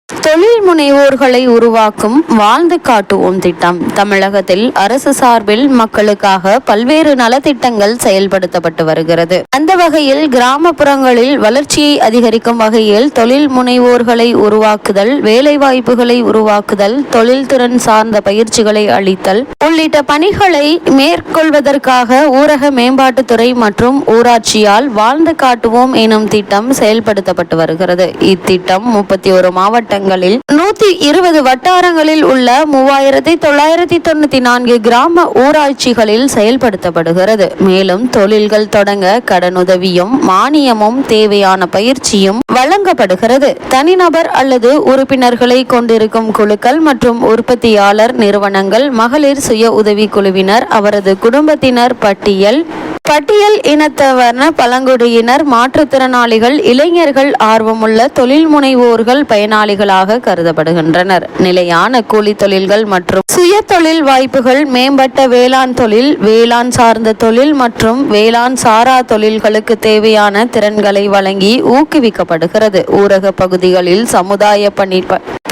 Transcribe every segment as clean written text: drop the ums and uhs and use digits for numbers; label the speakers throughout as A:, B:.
A: தொழில் முனைவோர்களை உருவாக்கும் வாழ்ந்து காட்டுவோம் திட்டம். தமிழகத்தில் அரசு சார்பில் மக்களுக்காக பல்வேறு நலத்திட்டங்கள் செயல்படுத்தப்பட்டு வருகிறது. அந்த வகையில் கிராமப்புறங்களில் வளர்ச்சியை அதிகரிக்கும் வகையில் தொழில் முனைவோர்களை உருவாக்குதல், வேலைவாய்ப்புகளை உருவாக்குதல், தொழில்திறன் சார்ந்த பயிற்சிகளை அளித்தல் உள்ளிட்ட பணிகளை மேற்கொள்வதற்காக ஊரக மேம்பாட்டுத்துறை மற்றும் ஊராட்சியால் வாழ்ந்து காட்டுவோம் எனும் திட்டம் செயல்படுத்தப்பட்டு வருகிறது. இத்திட்டம் 31 மாவட்டங்களில் 120 வட்டாரங்களில் உள்ள 3994 கிராம ஊராட்சிகளில் செயல்படுத்தப்படுகிறது. மேலும் தொழில்கள் தொடங்க கடனுதவியும் மானியமும் தேவையான பயிற்சியும் வழங்கப்படுகிறது. தனிநபர் அல்லது உறுப்பினர்களை கொண்டிருக்கும் குழுக்கள் மற்றும் உற்பத்தியாளர் நிறுவனங்கள், மகளிர் சுய உதவி குழுவினர், அவரது குடும்பத்தினர், பட்டியல் இனத்தவர், பழங்குடியினர், மாற்றுத்திறனாளிகள், இளைஞர்கள், ஆர்வமுள்ள தொழில் முனைவோர்கள் பயனாளிகளாக கருதப்படுகின்றனர். நிலையான கூலி தொழில்கள் மற்றும் சுய தொழில் வாய்ப்புகள், மேம்பட்ட வேளாண் தொழில், வேளாண் சார்ந்த தொழில் மற்றும் வேளாண் சாரா தொழில்களுக்கு தேவையான திறன்களை வழங்கி ஊக்குவிக்கப்படுகிறது. ஊரக பகுதிகளில் சமுதாய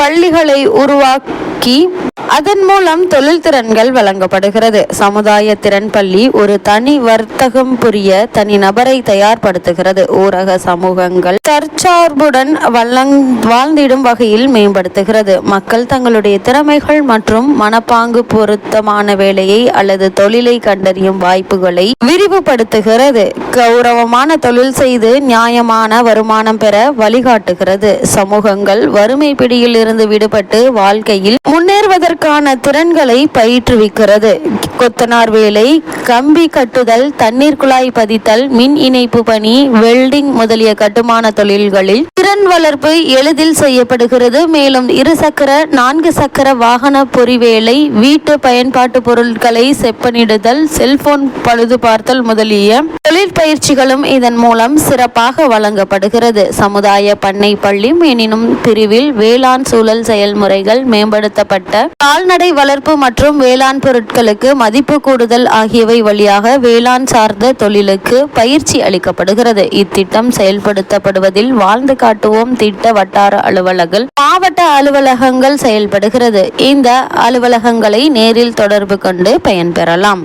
A: பள்ளிகளை உருவாக்கி அதன் மூலம் தொழில் திறன்கள் வழங்கப்படுகிறது. சமுதாய திறன் பள்ளி ஒரு தனி வர்த்தகம் புரிய தனிநபரை தயார்படுத்துகிறது. ஊரக சமூகங்கள் தற்சார்புடன் வாழ்ந்திடும் வகையில் மேம்படுத்துகிறது. மக்கள் தங்களுடைய திறமைகள் மற்றும் மனப்பாங்கு பொருத்தமான வேலையை அல்லது தொழிலை கண்டறியும் வாய்ப்புகளை விரிவுபடுத்துகிறது. கௌரவமான தொழில் செய்து நியாயமான வருமானம் பெற வழிகாட்டுகிறது. சமூகங்கள் வறுமை பிடியில் இருந்து விடுபட்டு வாழ்க்கையில் முன்னேறுவதற்கான திறன்களை பயிற்றுவிக்கிறது. கொத்தனார் வேலை, கம்பி கட்டுதல், தண்ணீர் குழாய் பதித்தல், மின் இணைப்பு பணி, வெல்டிங் முதலிய கட்டுமான தொழில்களில் திறன் வளர்ப்பு எளிதில் செய்யப்படுகிறது. மேலும் 2 சக்கர 4 சக்கர வாகன பொறிவேலை, வீட்டு பயன்பாட்டு பொருட்களை செப்பனிடுதல், செல்போன் பழுது பார்த்தல் முதலிய தொழிற்பயிற்சிகளும் இதன் மூலம் சிறப்பாக வழங்கப்படுகிறது. சமுதாய பண்ணை பள்ளி எனும் பிரிவில் வேளாண் சூழல் செயல்முறைகள் மேம்படுத்தப்பட்ட கால்நடை வளர்ப்பு மற்றும் வேளாண் பொருட்களுக்கு மதிப்பு கூடுதல் ஆகியவை வழியாக வேளாண் சார்ந்த தொழிலுக்கு பயிற்சி அளிக்கப்படுகிறது. இத்திட்டம் செயல்படுத்தப்படுவதில் வாழ்ந்து காட்டுவோம் திட்ட வட்டார அலுவலர்கள், மாவட்ட அலுவலகங்கள் செயல்படுகிறது. இந்த அலுவலகங்களை நேரில் தொடர்பு கொண்டு பயன்பெறலாம்.